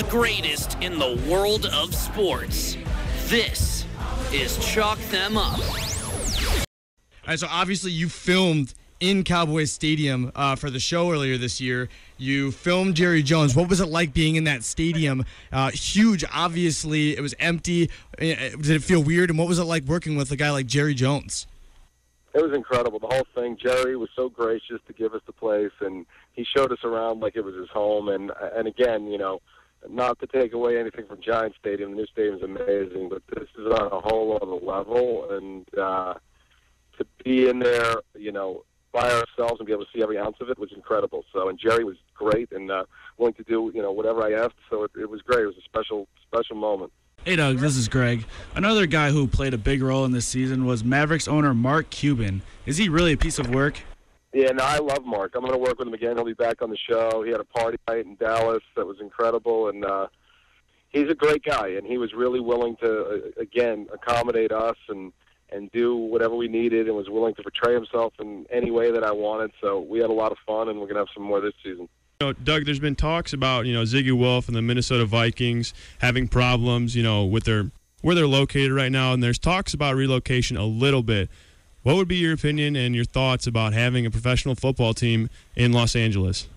greatest in the world of sports. This is Chalk Them Up. All right, so obviously you filmed in Cowboys Stadium for the show earlier this year. You filmed Jerry Jones. What was it like being in that stadium? Huge, obviously. It was empty. Did it feel weird? And what was it like working with a guy like Jerry Jones? It was incredible, the whole thing. Jerry was so gracious to give us the place, and he showed us around like it was his home. And again, you know, not to take away anything from Giant Stadium. The new stadium is amazing, but this is on a whole other level. And to be in there, you know, by ourselves and be able to see every ounce of it was incredible. So, and Jerry was great and willing to do, you know, whatever I asked. So it was great. It was a special moment. Hey, Doug, this is Greg. Another guy who played a big role in this season was Mavericks owner Mark Cuban. Is he really a piece of work? Yeah, no, I love Mark. I'm going to work with him again. He'll be back on the show. He had a party night in Dallas that was incredible, and he's a great guy, and he was really willing to, again, accommodate us and do whatever we needed and was willing to portray himself in any way that I wanted. So we had a lot of fun, and we're going to have some more this season. You know, Doug, there's been talks about, you know, Ziggy Wolf and the Minnesota Vikings having problems, you know, with where they're located right now, and there's talks about relocation a little bit. What would be your opinion and your thoughts about having a professional football team in Los Angeles?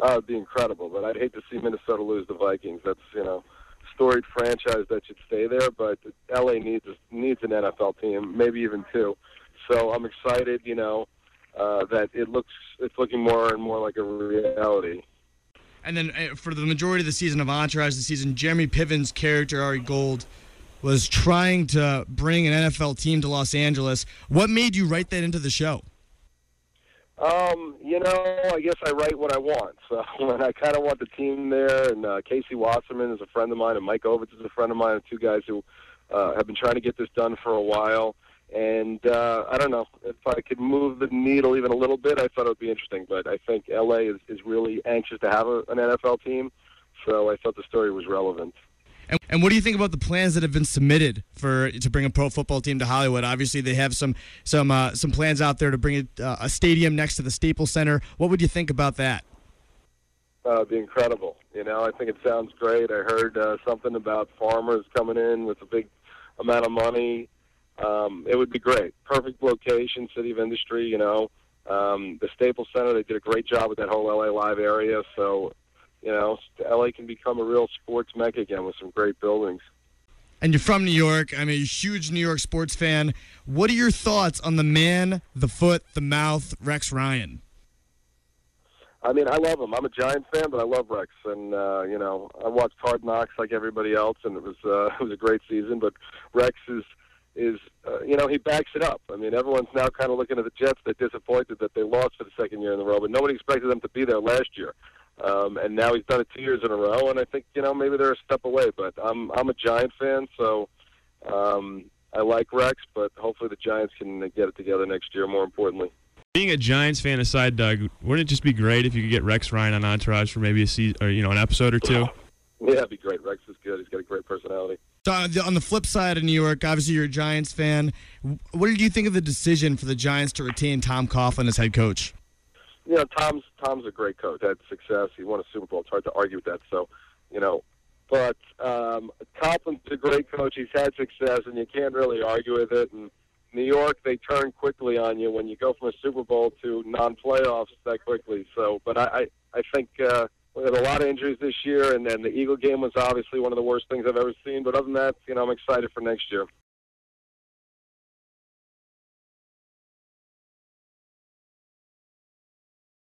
It'd be incredible, but I'd hate to see Minnesota lose the Vikings. That's, you know, storied franchise that should stay there, but LA needs an NFL team, maybe even two. So I'm excited, you know, that it's looking more and more like a reality. And then for the majority of the season of Entourage this season, Jeremy Piven's character, Ari Gold, was trying to bring an NFL team to Los Angeles. What made you write that into the show? You know, I guess I write what I want. So when I kind of want the team there, and Casey Wasserman is a friend of mine, and Mike Ovitz is a friend of mine, two guys who have been trying to get this done for a while. And I don't know, if I could move the needle even a little bit, I thought it would be interesting. But I think LA is really anxious to have an NFL team, so I thought the story was relevant. And what do you think about the plans that have been submitted to bring a pro football team to Hollywood? Obviously, they have some plans out there to bring a stadium next to the Staples Center. What would you think about that? It'd be incredible. You know, I think it sounds great. I heard something about farmers coming in with a big amount of money. It would be great. Perfect location, city of industry, you know. The Staples Center, they did a great job with that whole LA Live area. So, you know, LA can become a real sports mecca again with some great buildings. And you're from New York. I'm a huge New York sports fan. What are your thoughts on the man, the foot, the mouth, Rex Ryan? I mean, I love him. I'm a Giants fan, but I love Rex. And, you know, I watched Hard Knocks like everybody else, and it was a great season. But Rex is you know, he backs it up. I mean, everyone's now kind of looking at the Jets. They're disappointed that they lost for the second year in a row, but nobody expected them to be there last year. And now he's done it 2 years in a row, and I think, you know, maybe they're a step away. But I'm a Giant fan, so I like Rex, but hopefully the Giants can get it together next year, more importantly. Being a Giants fan aside, Doug, wouldn't it just be great if you could get Rex Ryan on Entourage for maybe a season, or, you know, an episode or two? Yeah, it'd be great. Rex is good. He's got a great personality. So on the flip side of New York, obviously you're a Giants fan. What did you think of the decision for the Giants to retain Tom Coughlin as head coach? You know, Tom's a great coach. Had success. He won a Super Bowl. It's hard to argue with that. So, you know, but Coughlin's a great coach. He's had success, and you can't really argue with it. And New York, they turn quickly on you when you go from a Super Bowl to non-playoffs that quickly. So, but I think we had a lot of injuries this year, and then the Eagle game was obviously one of the worst things I've ever seen. But other than that, you know, I'm excited for next year.